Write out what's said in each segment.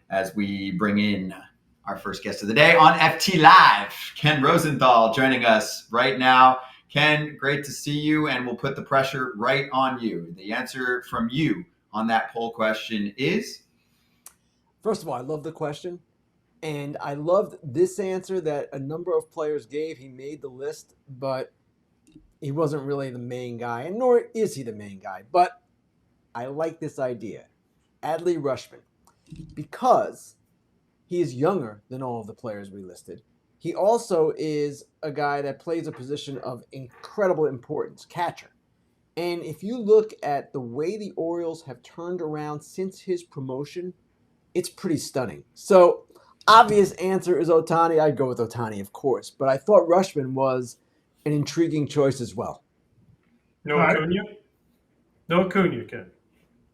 as we bring in our first guest of the day on FT Live, Ken Rosenthal, joining us right now. Ken, great to see you, and we'll put the pressure right on you. The answer from you on that poll question is? First of all, I love the question, and I loved this answer that a number of players gave. He made the list, but he wasn't really the main guy, and nor is he the main guy. But I like this idea. Adley Rutschman, because he is younger than all of the players we listed. He also is a guy that plays a position of incredible importance, catcher. And if you look at the way the Orioles have turned around since his promotion, it's pretty stunning. So, obvious answer is Ohtani. I'd go with Ohtani, of course. But I thought Rutschman was an intriguing choice as well. No Acuna? No Acuna, Ken.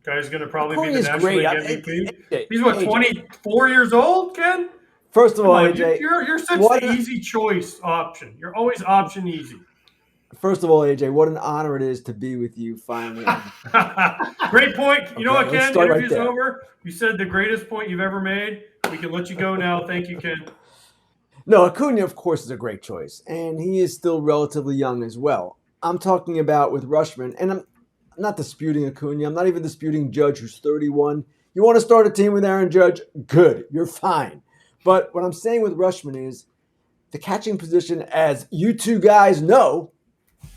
Guy's going to probably be the National League MVP. He's what, 24 years old, Ken? First of all, AJ, you're such the easy choice option. You're always option easy. First of all, AJ, what an honor it is to be with you finally. Great point. You know what, Ken? Interview's right over. You said the greatest point you've ever made. We can let you go now. Thank you, Ken. No, Acuna, of course, is a great choice, and he is still relatively young as well. I'm talking about with Rutschman, and I'm not disputing Acuna. I'm not even disputing Judge, who's 31. You want to start a team with Aaron Judge? Good. You're fine. But what I'm saying with Rutschman is the catching position, as you two guys know,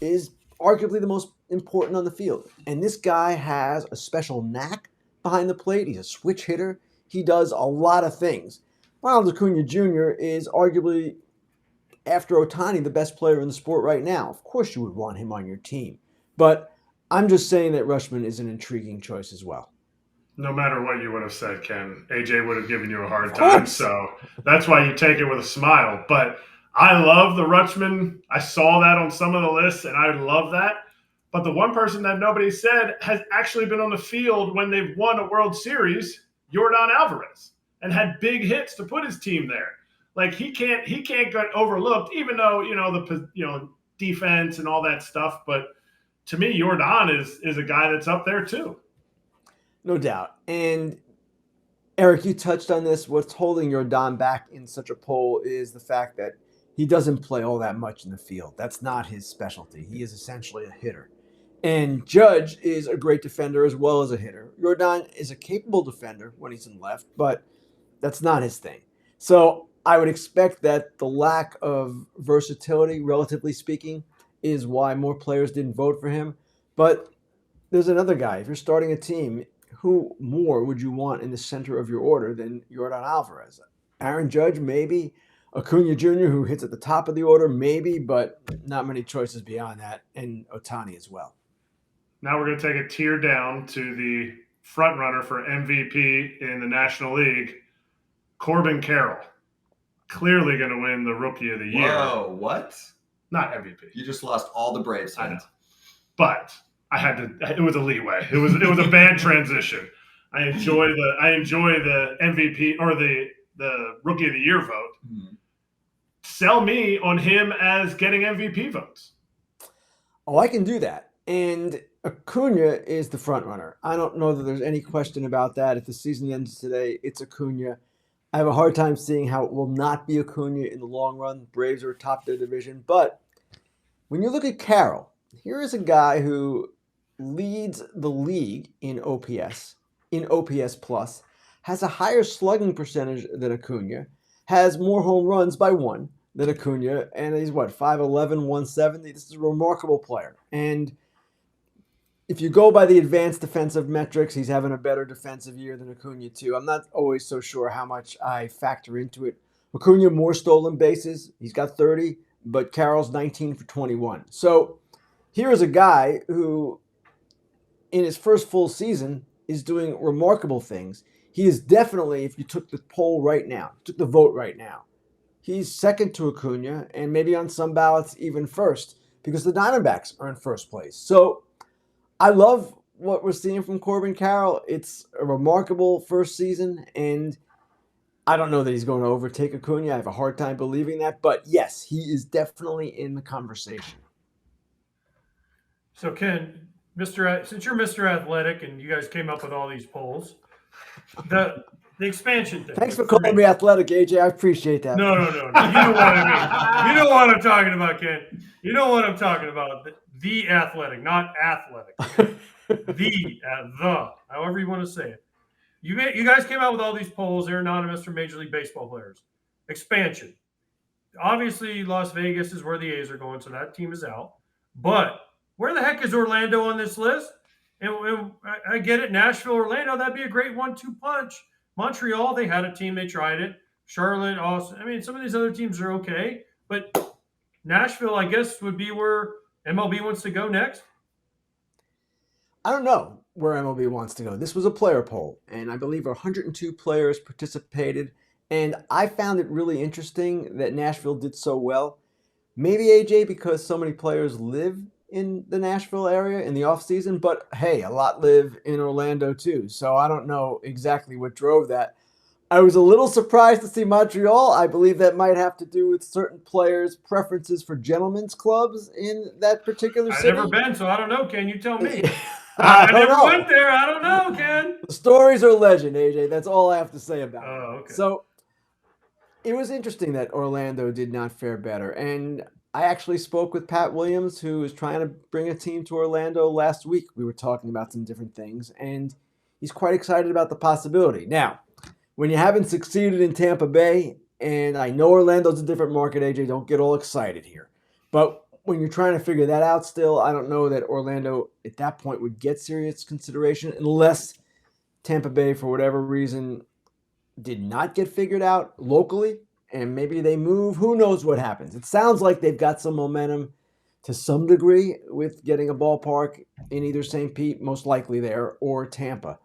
is arguably the most important on the field. And this guy has a special knack behind the plate. He's a switch hitter. He does a lot of things. Ronald Acuna Jr. is arguably, after Ohtani, the best player in the sport right now. Of course you would want him on your team. But I'm just saying that Rutschman is an intriguing choice as well. No matter what you would have said, Ken, AJ would have given you a hard time. So that's why you take it with a smile. But I love the Rutschman. I saw that on some of the lists, and I love that. But the one person that nobody said has actually been on the field when they've won a World Series, Yordan Alvarez, and had big hits to put his team there. Like he can't get overlooked, even though the defense and all that stuff. But to me, Yordan is a guy that's up there too. No doubt. And Eric, you touched on this. What's holding Yordan back in such a poll is the fact that he doesn't play all that much in the field. That's not his specialty. He is essentially a hitter. And Judge is a great defender as well as a hitter. Yordan is a capable defender when he's in left, but that's not his thing. So I would expect that the lack of versatility, relatively speaking, is why more players didn't vote for him. But there's another guy. If you're starting a team, who more would you want in the center of your order than Yordan Alvarez? Aaron Judge, maybe. Acuna Jr., who hits at the top of the order, maybe, but not many choices beyond that, and Ohtani as well. Now we're going to take a tier down to the front runner for MVP in the National League, Corbin Carroll. Clearly going to win the Rookie of the Year. Whoa, what? Not MVP. You just lost all the Braves fans. I know. But I had to. It was a leeway. It was a bad transition. I enjoy the MVP or the Rookie of the Year vote. Mm-hmm. Sell me on him as getting MVP votes. Oh, I can do that. And Acuna is the front runner. I don't know that there's any question about that. If the season ends today, it's Acuna. I have a hard time seeing how it will not be Acuna in the long run. The Braves are atop their division. But when you look at Carroll, here is a guy who leads the league in OPS plus, has a higher slugging percentage than Acuna, has more home runs by one than Acuna, and he's 5'11", 170. This is a remarkable player. And if you go by the advanced defensive metrics, he's having a better defensive year than Acuna too. I'm not always so sure how much I factor into it. Acuna more stolen bases. He's got 30, but Carroll's 19 for 21. So here is a guy who, in his first full season, is doing remarkable things. He is definitely, if you took the poll right now, took the vote right now, he's second to Acuna, and maybe on some ballots even first, because the Diamondbacks are in first place. So I love what we're seeing from Corbin Carroll. It's a remarkable first season, and I don't know that he's going to overtake Acuna. I have a hard time believing that, but yes, he is definitely in the conversation. So Ken, since you're Mr. Athletic and you guys came up with all these polls, the The expansion thing. Thanks for calling me athletic, AJ. I appreciate that. No. You know what I mean. You know what I'm talking about, Ken. You know what I'm talking about. The athletic, not athletic. the, however you want to say it. You guys came out with all these polls. They're anonymous from Major League Baseball players. Expansion. Obviously, Las Vegas is where the A's are going, so that team is out. But where the heck is Orlando on this list? And I get it. Nashville, Orlando, that'd be a great 1-2 punch. Montreal, they had a team. They tried it. Charlotte, Austin. I mean, some of these other teams are okay. But Nashville, I guess, would be where MLB wants to go next. I don't know where MLB wants to go. This was a player poll, and I believe 102 players participated. And I found it really interesting that Nashville did so well. Maybe, AJ, because so many players live in the Nashville area in the offseason, but hey, a lot live in Orlando too. So I don't know exactly what drove that. I was a little surprised to see Montreal. I believe that might have to do with certain players' preferences for gentlemen's clubs in that particular city. I've never been, so I don't know, Ken. You tell me. I never went there. I don't know, Ken. The stories are legend, AJ. That's all I have to say about it. Okay. So it was interesting that Orlando did not fare better. And I actually spoke with Pat Williams, who was trying to bring a team to Orlando last week. We were talking about some different things, and he's quite excited about the possibility. Now, when you haven't succeeded in Tampa Bay, and I know Orlando's a different market, AJ, don't get all excited here. But when you're trying to figure that out still, I don't know that Orlando at that point would get serious consideration unless Tampa Bay, for whatever reason, did not get figured out locally, and maybe they move. Who knows what happens? It sounds like they've got some momentum to some degree with getting a ballpark in either St. Pete, most likely there, or Tampa.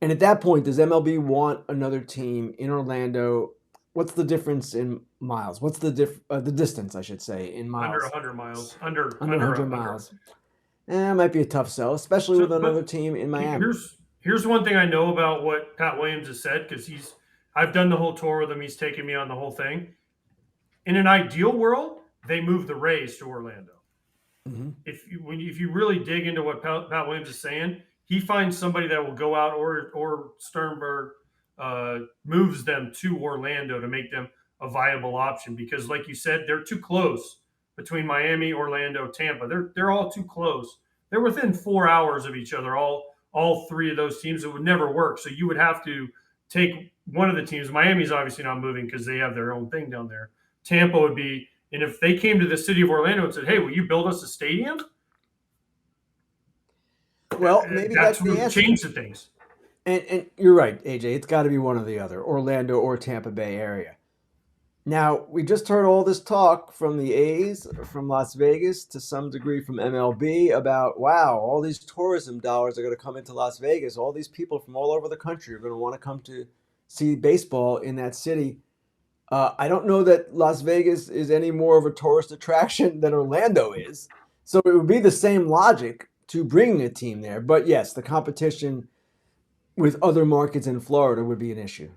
And at that point, does MLB want another team in Orlando? What's the difference in miles? What's the distance, I should say, in miles? Under 100 miles. Under 100 miles. It might be a tough sell, especially with another team in Miami. Here's one thing I know about what Pat Williams has said, because I've done the whole tour with him. He's taken me on the whole thing. In an ideal world, they move the Rays to Orlando. Mm-hmm. If you really dig into what Pat Williams is saying, he finds somebody that will go out, or Sternberg moves them to Orlando to make them a viable option. Because, like you said, they're too close between Miami, Orlando, Tampa. They're all too close. They're within 4 hours of each other. All three of those teams. It would never work. So you would have to take one of the teams. Miami's obviously not moving because they have their own thing down there. Tampa would be, and if they came to the city of Orlando and said, "Hey, will you build us a stadium?" Well, maybe that's the answer. Change the things. And you're right, AJ. It's got to be one or the other, Orlando or Tampa Bay area. Now, we just heard all this talk from the A's, from Las Vegas, to some degree from MLB about, wow, all these tourism dollars are going to come into Las Vegas. All these people from all over the country are going to want to come to see baseball in that city. I don't know that Las Vegas is any more of a tourist attraction than Orlando is. So it would be the same logic to bring a team there. But yes, the competition with other markets in Florida would be an issue.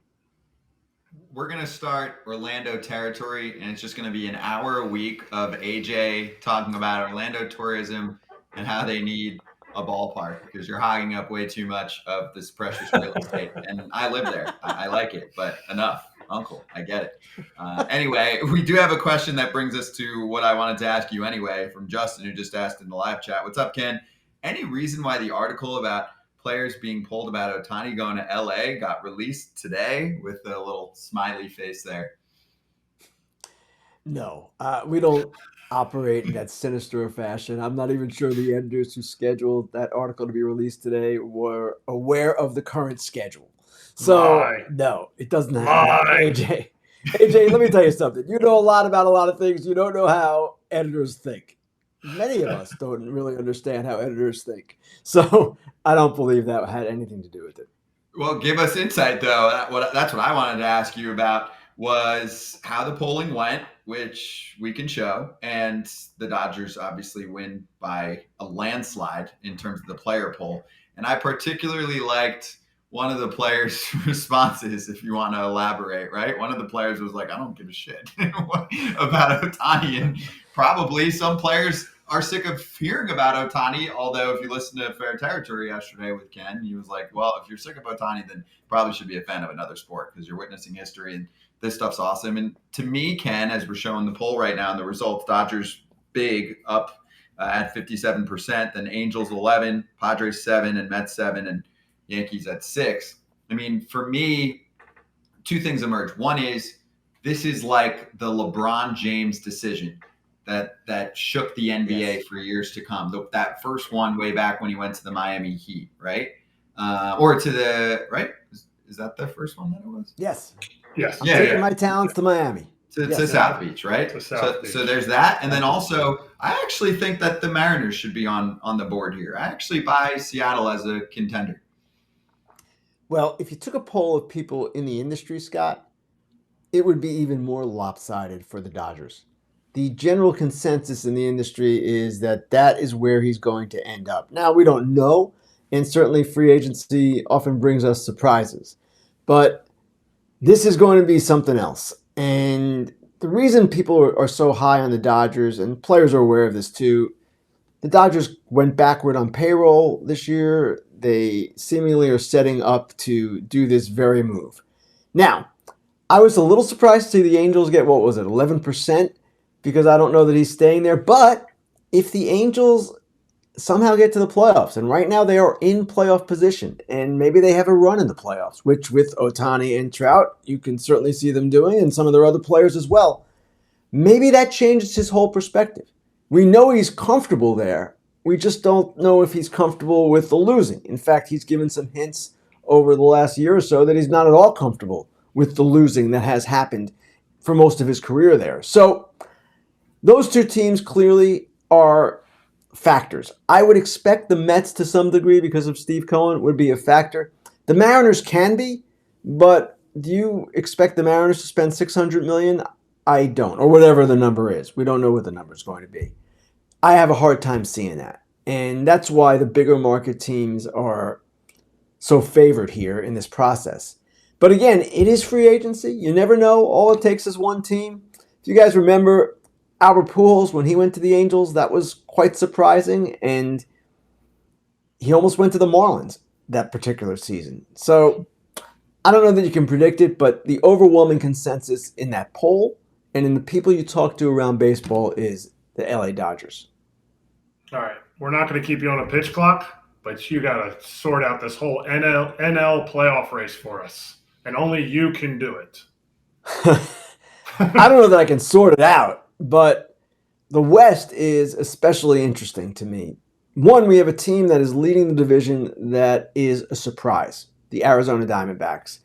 We're going to start Orlando territory, and it's just going to be an hour a week of AJ talking about Orlando tourism and how they need a ballpark, because you're hogging up way too much of this precious real estate. And I live there. I like it, but enough. Uncle, I get it. Anyway, we do have a question that brings us to what I wanted to ask you anyway from Justin, who just asked in the live chat. What's up, Ken? Any reason why the article about players being pulled about Ohtani going to LA got released today with a little smiley face there? No, we don't operate in that sinister fashion. I'm not even sure the editors who scheduled that article to be released today were aware of the current schedule. So, no, it doesn't happen. AJ, let me tell you something. You know a lot about a lot of things. You don't know how editors think. Many of us don't really understand how editors think. So I don't believe that had anything to do with it. Well, give us insight, though. That's what I wanted to ask you about, was how the polling went, which we can show. And the Dodgers obviously win by a landslide in terms of the player poll. And I particularly liked one of the players' responses, if you want to elaborate, right? One of the players was like, I don't give a shit about Ohtani. And probably some players are sick of hearing about Ohtani. Although if you listen to Fair Territory yesterday with Ken, he was like, well, if you're sick of Ohtani, then probably should be a fan of another sport because you're witnessing history and this stuff's awesome. And to me, Ken, as we're showing the poll right now and the results, Dodgers big up at 57%, then Angels 11, Padres 7, and Mets 7, and Yankees at 6. I mean, for me, two things emerge. One is this is like the LeBron James decision that shook the NBA for years to come. That first one way back when he went to the Miami Heat, right? Or to the right? Is that the first one that it was? Yes. Yes. I'm taking my talents to Miami. To South Beach, right? To South Beach. So there's that. And then also, I actually think that the Mariners should be on the board here. I actually buy Seattle as a contender. Well, if you took a poll of people in the industry, Scott, it would be even more lopsided for the Dodgers. The general consensus in the industry is that is where he's going to end up. Now, we don't know, and certainly free agency often brings us surprises. But this is going to be something else. And the reason people are so high on the Dodgers, and players are aware of this too, the Dodgers went backward on payroll this year. They seemingly are setting up to do this very move. Now, I was a little surprised to see the Angels get, 11%? Because I don't know that he's staying there. But if the Angels somehow get to the playoffs, and right now they are in playoff position, and maybe they have a run in the playoffs, which with Ohtani and Trout, you can certainly see them doing, and some of their other players as well, maybe that changes his whole perspective. We know he's comfortable there. We just don't know if he's comfortable with the losing. In fact, he's given some hints over the last year or so that he's not at all comfortable with the losing that has happened for most of his career there. So those two teams clearly are factors. I would expect the Mets to some degree because of Steve Cohen would be a factor. The Mariners can be, but do you expect the Mariners to spend $600 million? I don't, or whatever the number is. We don't know what the number is going to be. I have a hard time seeing that. And that's why the bigger market teams are so favored here in this process. But again, it is free agency. You never know. All it takes is one team. If you guys remember Albert Pujols, when he went to the Angels, that was quite surprising. And he almost went to the Marlins that particular season. So I don't know that you can predict it, but the overwhelming consensus in that poll and in the people you talk to around baseball is the LA Dodgers. All right. We're not going to keep you on a pitch clock, but you got to sort out this whole NL playoff race for us. And only you can do it. I don't know that I can sort it out, but the West is especially interesting to me. One, we have a team that is leading the division that is a surprise, the Arizona Diamondbacks.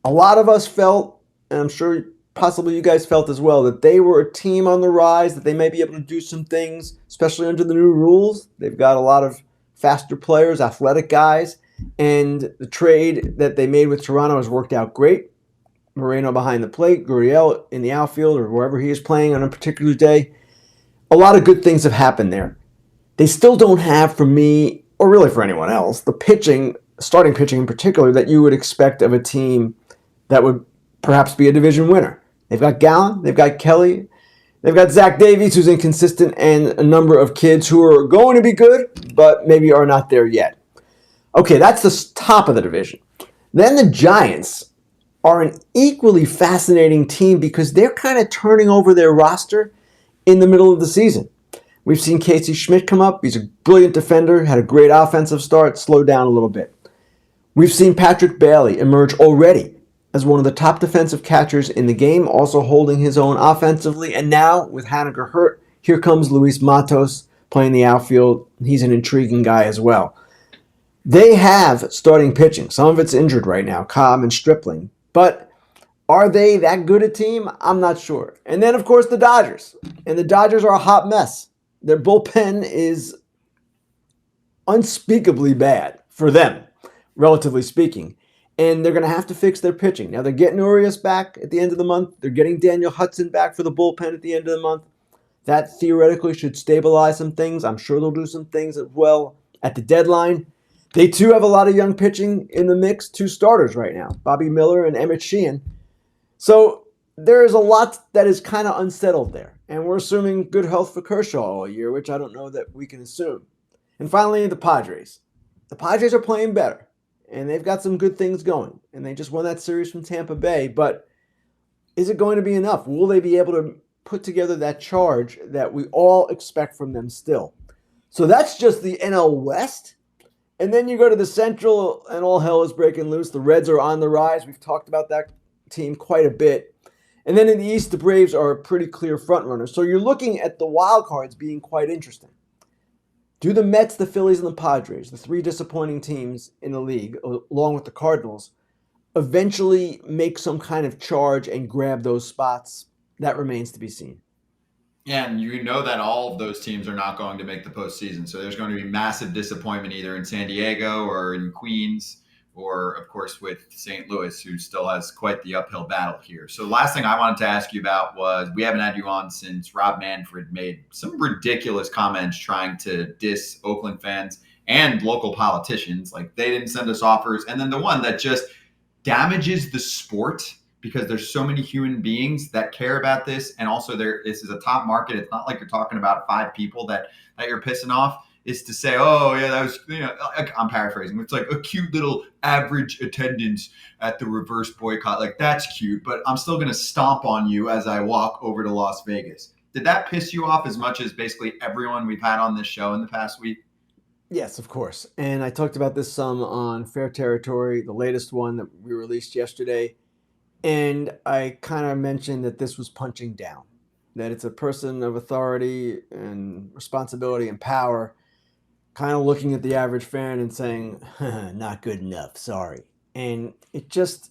A lot of us felt, and I'm sure possibly you guys felt as well, that they were a team on the rise, that they may be able to do some things, especially under the new rules. They've got a lot of faster players, athletic guys, and the trade that they made with Toronto has worked out great. Moreno behind the plate, Gurriel in the outfield or wherever he is playing on a particular day. A lot of good things have happened there. They still don't have, for me, or really for anyone else, the pitching, starting pitching in particular, that you would expect of a team that would perhaps be a division winner. They've got Gallen, they've got Kelly, they've got Zach Davies, who's inconsistent, and a number of kids who are going to be good, but maybe are not there yet. Okay, that's the top of the division. Then the Giants are an equally fascinating team because they're kind of turning over their roster in the middle of the season. We've seen Casey Schmidt come up. He's a brilliant defender, had a great offensive start, slowed down a little bit. We've seen Patrick Bailey emerge already as one of the top defensive catchers in the game, also holding his own offensively. And now, with Haniger hurt, here comes Luis Matos playing the outfield. He's an intriguing guy as well. They have starting pitching. Some of it's injured right now, Cobb and Stripling. But are they that good a team? I'm not sure. And then, of course, the Dodgers. And the Dodgers are a hot mess. Their bullpen is unspeakably bad for them, relatively speaking. And they're going to have to fix their pitching. Now, they're getting Urias back at the end of the month. They're getting Daniel Hudson back for the bullpen at the end of the month. That theoretically should stabilize some things. I'm sure they'll do some things as well at the deadline. They, too, have a lot of young pitching in the mix. 2 starters right now, Bobby Miller and Emmett Sheehan. So there is a lot that is kind of unsettled there. And we're assuming good health for Kershaw all year, which I don't know that we can assume. And finally, the Padres. The Padres are playing better, and they've got some good things going. And they just won that series from Tampa Bay. But is it going to be enough? Will they be able to put together that charge that we all expect from them still? So that's just the NL West. And then you go to the Central, and all hell is breaking loose. The Reds are on the rise. We've talked about that team quite a bit. And then in the East, the Braves are a pretty clear front runner. So you're looking at the wild cards being quite interesting. Do the Mets, the Phillies, and the Padres, the three disappointing teams in the league, along with the Cardinals, eventually make some kind of charge and grab those spots? That remains to be seen. And you know that all of those teams are not going to make the postseason. So there's going to be massive disappointment either in San Diego or in Queens or, of course, with St. Louis, who still has quite the uphill battle here. So the last thing I wanted to ask you about was we haven't had you on since Rob Manfred made some ridiculous comments trying to diss Oakland fans and local politicians. Like they didn't send us offers. And then the one that just damages the sport because there's so many human beings that care about this. And also this is a top market. It's not like you're talking about 5 people that you're pissing off, is to say, oh yeah, that was, I'm paraphrasing. It's like a cute little average attendance at the reverse boycott. Like that's cute, but I'm still going to stomp on you as I walk over to Las Vegas. Did that piss you off as much as basically everyone we've had on this show in the past week? Yes, of course. And I talked about this some on Fair Territory, the latest one that we released yesterday. And I kind of mentioned that this was punching down, that it's a person of authority and responsibility and power kind of looking at the average fan and saying, not good enough, sorry. And it just,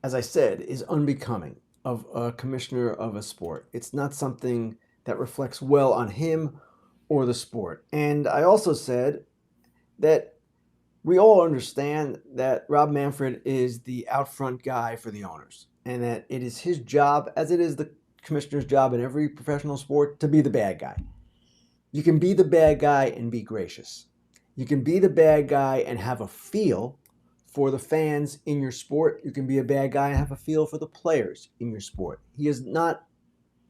as I said, is unbecoming of a commissioner of a sport. It's not something that reflects well on him or the sport. And I also said that we all understand that Rob Manfred is the out front guy for the owners and that it is his job, as it is the commissioner's job in every professional sport, to be the bad guy. You can be the bad guy and be gracious. You can be the bad guy and have a feel for the fans in your sport. You can be a bad guy and have a feel for the players in your sport. He has not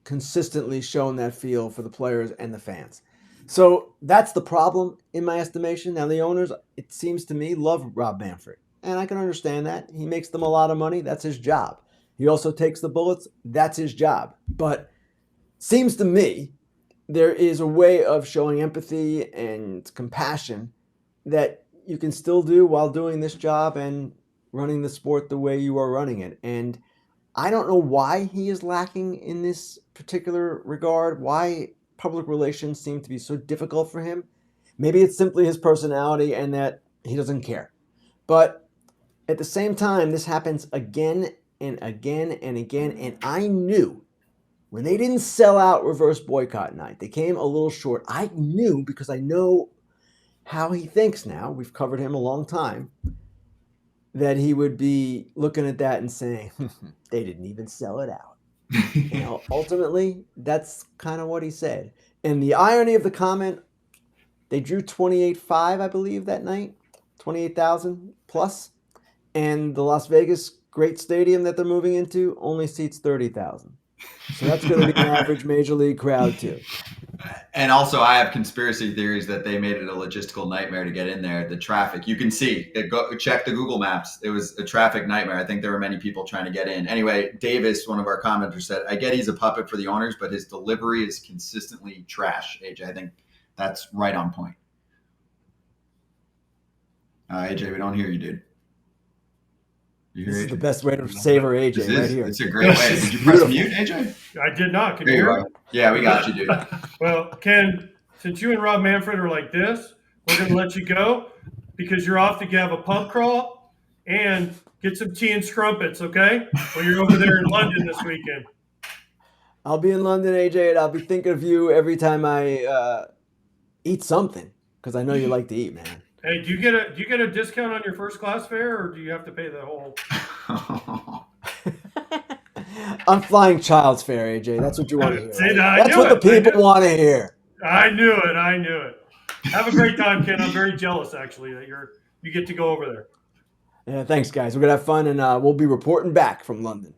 consistently shown that feel for the players and the fans. So that's the problem in my estimation. Now, the owners, it seems to me, love Rob Manfred. And I can understand that. He makes them a lot of money. That's his job. He also takes the bullets. That's his job. But seems to me there is a way of showing empathy and compassion that you can still do while doing this job and running the sport the way you are running it. And I don't know why he is lacking in this particular regard, why public relations seem to be so difficult for him. Maybe it's simply his personality and that he doesn't care. But at the same time, this happens again and again and again. And I knew when they didn't sell out reverse boycott night, they came a little short. I knew, because I know how he thinks now, we've covered him a long time, that he would be looking at that and saying, they didn't even sell it out. Ultimately, that's kind of what he said. And the irony of the comment, they drew 28,500, I believe, that night, 28,000 plus. And the Las Vegas great stadium that they're moving into only seats 30,000. So that's going to be an average major league crowd too. And also, I have conspiracy theories that they made it a logistical nightmare to get in there. The traffic, you can see, check the Google Maps. It was a traffic nightmare. I think there were many people trying to get in. Anyway, Davis, one of our commenters, said, I get he's a puppet for the owners, but his delivery is consistently trash. AJ, I think that's right on point. AJ, we don't hear you, dude. This is the best way to savor AJ right here. It's a great way. Did you press mute, AJ? I did not. Can you hear me? Yeah, we got you, dude. Well, Ken, since you and Rob Manfred are like this, we're going to let you go because you're off to have a pub crawl and get some tea and scrumpets, okay? When you're over there in London this weekend. I'll be in London, AJ, and I'll be thinking of you every time I eat something, because I know you like to eat, man. Hey, do you get a discount on your first class fare, or do you have to pay the whole? I'm flying child's fare, AJ. That's what you want to hear. See, right? That's what the people want to hear. I knew it. Have a great time, Ken. I'm very jealous, actually, that you get to go over there. Yeah, thanks, guys. We're gonna have fun, and we'll be reporting back from London.